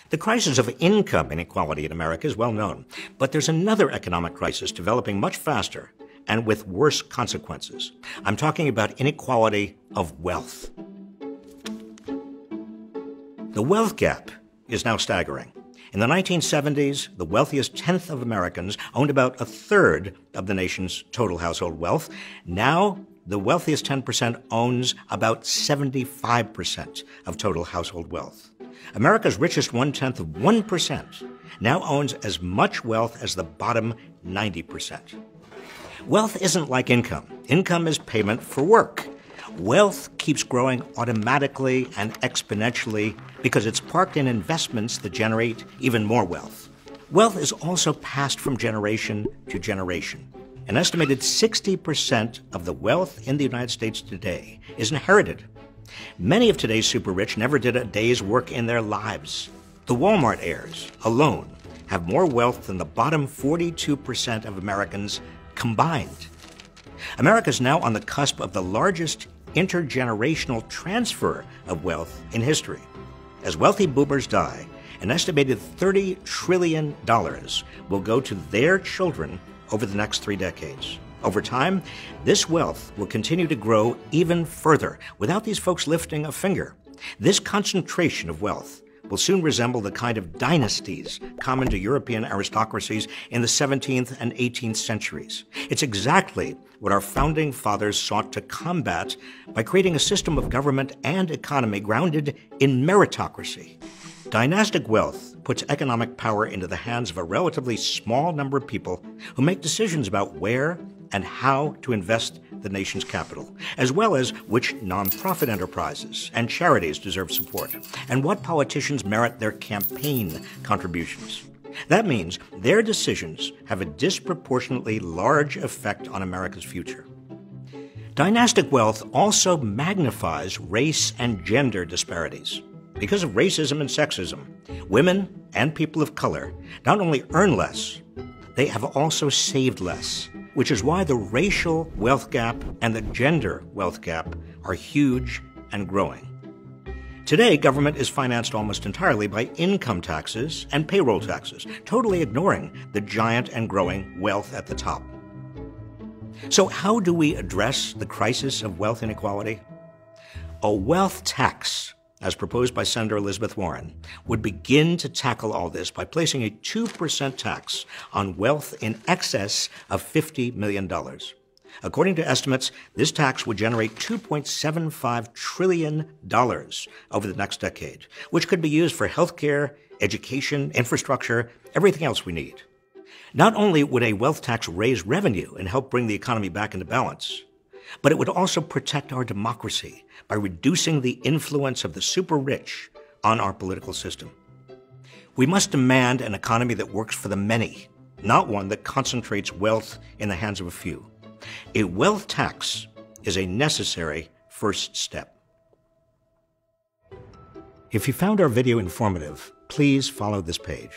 The crisis of income inequality in America is well known, but there's another economic crisis developing much faster and with worse consequences. I'm talking about inequality of wealth. The wealth gap is now staggering. In the 1970s, the wealthiest tenth of Americans owned about a third of the nation's total household wealth. Now, the wealthiest 10% owns about 75% of total household wealth. America's richest 1/10 of 1% now owns as much wealth as the bottom 90%. Wealth isn't like income. Income is payment for work. Wealth keeps growing automatically and exponentially because it's parked in investments that generate even more wealth. Wealth is also passed from generation to generation. An estimated 60% of the wealth in the United States today is inherited. Many of today's super rich never did a day's work in their lives. The Walmart heirs alone have more wealth than the bottom 42% of Americans combined. America is now on the cusp of the largest intergenerational transfer of wealth in history. As wealthy boomers die, an estimated $30 trillion will go to their children over the next 3 decades. Over time, this wealth will continue to grow even further without these folks lifting a finger. This concentration of wealth will soon resemble the kind of dynasties common to European aristocracies in the 17th and 18th centuries. It's exactly what our founding fathers sought to combat by creating a system of government and economy grounded in meritocracy. Dynastic wealth puts economic power into the hands of a relatively small number of people who make decisions about where and how to invest the nation's capital, as well as which nonprofit enterprises and charities deserve support, and what politicians merit their campaign contributions. That means their decisions have a disproportionately large effect on America's future. Dynastic wealth also magnifies race and gender disparities. Because of racism and sexism, women and people of color not only earn less, they have also saved less, which is why the racial wealth gap and the gender wealth gap are huge and growing. Today, government is financed almost entirely by income taxes and payroll taxes, totally ignoring the giant and growing wealth at the top. So how do we address the crisis of wealth inequality? A wealth tax, as proposed by Senator Elizabeth Warren, would begin to tackle all this by placing a 2% tax on wealth in excess of $50 million. According to estimates, this tax would generate $2.75 trillion over the next decade, which could be used for healthcare, education, infrastructure, everything else we need. Not only would a wealth tax raise revenue and help bring the economy back into balance, but it would also protect our democracy by reducing the influence of the super rich on our political system. We must demand an economy that works for the many, not one that concentrates wealth in the hands of a few. A wealth tax is a necessary first step. If you found our video informative, please follow this page.